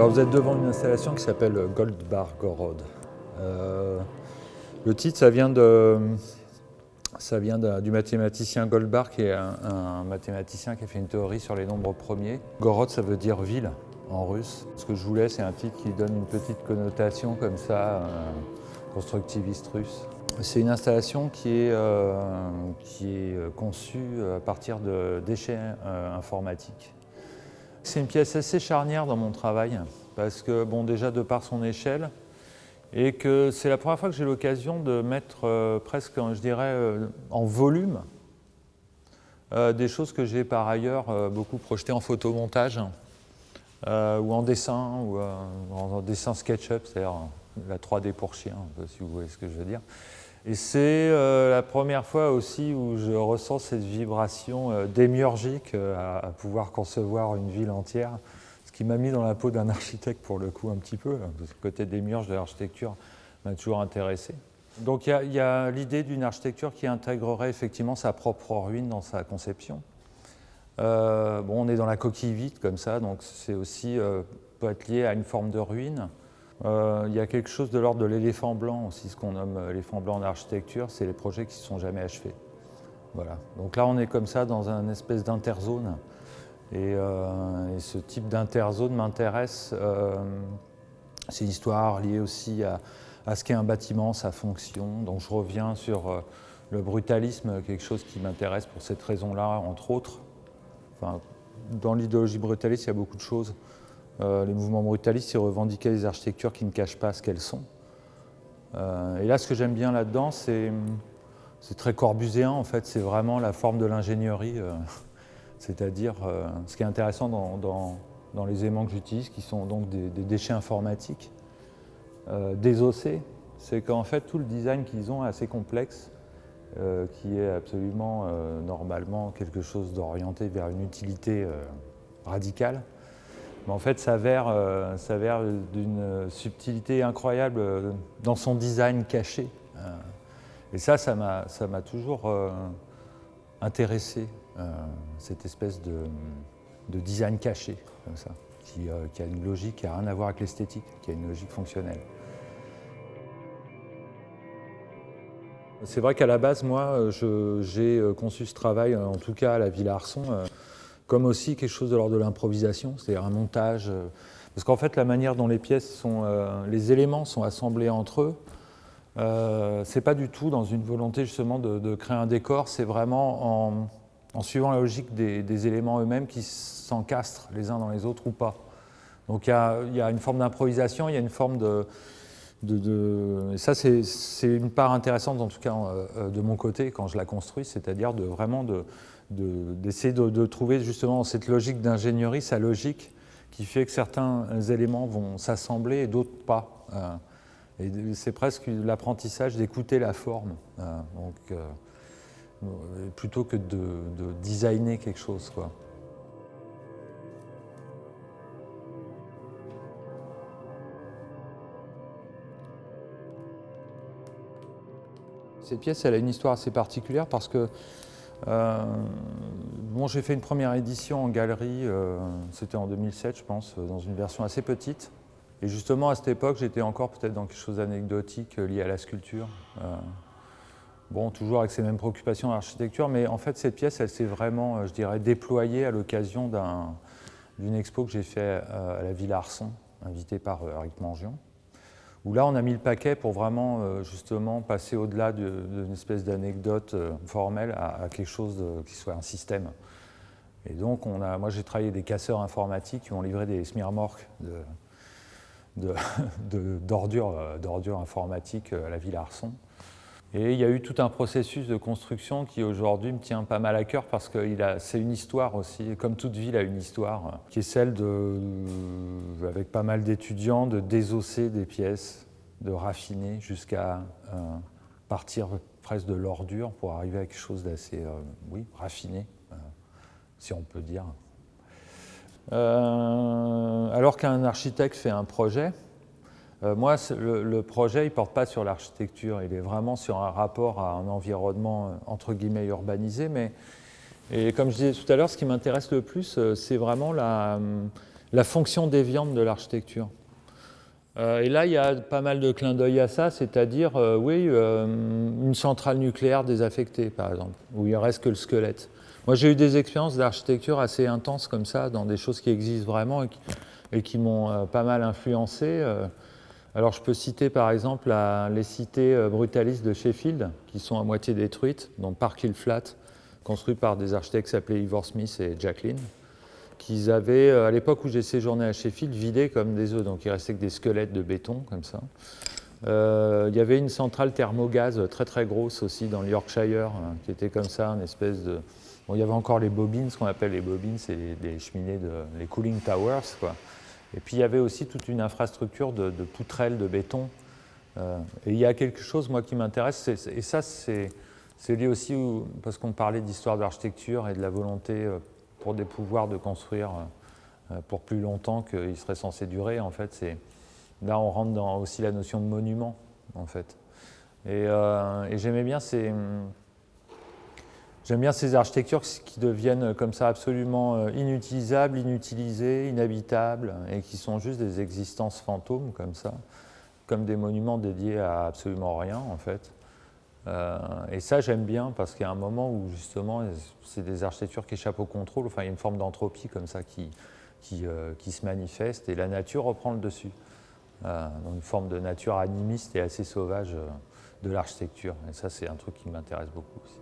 Alors vous êtes devant une installation qui s'appelle Goldbar Gorod. Le titre, ça vient du mathématicien Goldbar, qui est un mathématicien qui a fait une théorie sur les nombres premiers. Gorod, ça veut dire ville en russe. Ce que je voulais, c'est un titre qui donne une petite connotation comme ça, constructiviste russe. C'est une installation qui est conçue à partir de déchets informatiques. C'est une pièce assez charnière dans mon travail, parce que, bon, déjà de par son échelle, et que c'est la première fois que j'ai l'occasion de mettre presque, je dirais, en volume, des choses que j'ai par ailleurs beaucoup projetées en photomontage, ou en dessin, ou en dessin SketchUp, c'est-à-dire la 3D pour chien, si vous voyez ce que je veux dire. Et c'est la première fois aussi où je ressens cette vibration démiurgique à pouvoir concevoir une ville entière, ce qui m'a mis dans la peau d'un architecte pour le coup un petit peu, parce que le côté démiurge de l'architecture m'a toujours intéressé. Donc il y a l'idée d'une architecture qui intégrerait effectivement sa propre ruine dans sa conception. Bon, on est dans la coquille vide comme ça, donc c'est aussi peut être lié à une forme de ruine. Il y a quelque chose de l'ordre de l'éléphant blanc aussi, ce qu'on nomme l'éléphant blanc en architecture, c'est les projets qui ne sont jamais achevés. Voilà. Donc là, on est comme ça dans une espèce d'interzone. Et ce type d'interzone m'intéresse. C'est une histoire liée aussi à ce qu'est un bâtiment, sa fonction. Donc je reviens sur le brutalisme, quelque chose qui m'intéresse pour cette raison-là, entre autres. Enfin, dans l'idéologie brutaliste, il y a beaucoup de choses. Les mouvements brutalistes, ils revendiquaient des architectures qui ne cachent pas ce qu'elles sont. Et là, ce que j'aime bien là-dedans, c'est très corbuséen, en fait, c'est vraiment la forme de l'ingénierie, c'est-à-dire ce qui est intéressant dans les aimants que j'utilise, qui sont donc des déchets informatiques désossés, c'est qu'en fait, tout le design qu'ils ont est assez complexe, qui est absolument, normalement, quelque chose d'orienté vers une utilité radicale. Mais en fait, s'avère d'une subtilité incroyable dans son design caché. Et ça m'a toujours intéressé, cette espèce de design caché, comme ça, qui a une logique qui n'a rien à voir avec l'esthétique, qui a une logique fonctionnelle. C'est vrai qu'à la base, moi, j'ai conçu ce travail, en tout cas à la Villa Arson, comme aussi quelque chose de l'ordre de l'improvisation, c'est-à-dire un montage. Parce qu'en fait, la manière dont les pièces sont, les éléments sont assemblés entre eux, c'est pas du tout dans une volonté justement de créer un décor, c'est vraiment en suivant la logique des éléments eux-mêmes qui s'encastrent les uns dans les autres ou pas. Donc il y a une forme d'improvisation, il y a une forme et ça, c'est une part intéressante, en tout cas de mon côté, quand je la construis, c'est-à-dire d'essayer de trouver justement cette logique d'ingénierie, sa logique qui fait que certains éléments vont s'assembler et d'autres pas. Et c'est presque l'apprentissage d'écouter la forme, plutôt que de designer quelque chose, quoi. Cette pièce, elle a une histoire assez particulière parce que bon, j'ai fait une première édition en galerie, c'était en 2007, je pense, dans une version assez petite. Et justement, à cette époque, j'étais encore peut-être dans quelque chose d'anecdotique lié à la sculpture. Bon, toujours avec ces mêmes préoccupations d'architecture, mais en fait, cette pièce, elle s'est vraiment, je dirais, déployée à l'occasion d'une expo que j'ai faite à la Villa Arson, invitée par Eric Mangion, où là, on a mis le paquet pour vraiment, justement, passer au-delà d'une espèce d'anecdote formelle à quelque chose qui soit un système. Et donc, moi, j'ai travaillé des casseurs informatiques qui ont livré des smearmorks d'ordures informatiques à la Villa Arson. Et il y a eu tout un processus de construction qui, aujourd'hui, me tient pas mal à cœur parce que c'est une histoire aussi, comme toute ville a une histoire, qui est celle avec pas mal d'étudiants, de désosser des pièces, de raffiner jusqu'à partir presque de l'ordure pour arriver à quelque chose d'assez raffiné, si on peut dire. Alors qu'un architecte fait un projet, moi, le projet, il ne porte pas sur l'architecture, il est vraiment sur un rapport à un environnement, entre guillemets, urbanisé. Et comme je disais tout à l'heure, ce qui m'intéresse le plus, c'est vraiment la fonction déviante de l'architecture. Et là, il y a pas mal de clins d'œil à ça, c'est-à-dire, une centrale nucléaire désaffectée, par exemple, où il ne reste que le squelette. Moi, j'ai eu des expériences d'architecture assez intenses comme ça, dans des choses qui existent vraiment et qui m'ont pas mal influencé. Alors, je peux citer par exemple les cités brutalistes de Sheffield, qui sont à moitié détruites, dont Park Hill Flat, construit par des architectes qui s'appelaient Ivor Smith et Jacqueline, qu'ils avaient, à l'époque où j'ai séjourné à Sheffield, vidé comme des œufs. Donc il restait que des squelettes de béton, comme ça. Il y avait une centrale thermogaz très très grosse aussi dans le Yorkshire, qui était comme ça, une espèce de... Bon, il y avait encore les bobines, ce qu'on appelle les bobines, c'est les cheminées, les cooling towers, quoi. Et puis il y avait aussi toute une infrastructure de poutrelles de béton. Et il y a quelque chose, moi, qui m'intéresse, et ça, c'est lié aussi, parce qu'on parlait d'histoire d'architecture et de la volonté pour des pouvoirs de construire pour plus longtemps qu'il serait censé durer, en fait. Là, on rentre dans aussi la notion de monument, en fait. Et j'aimais bien ces architectures qui deviennent comme ça absolument inutilisables, inutilisées, inhabitables, et qui sont juste des existences fantômes, comme ça, comme des monuments dédiés à absolument rien, en fait. Et ça, j'aime bien, parce qu'il y a un moment où, justement, c'est des architectures qui échappent au contrôle. Enfin, il y a une forme d'entropie comme ça qui se manifeste, et la nature reprend le dessus. Donc une forme de nature animiste et assez sauvage de l'architecture. Et ça, c'est un truc qui m'intéresse beaucoup aussi.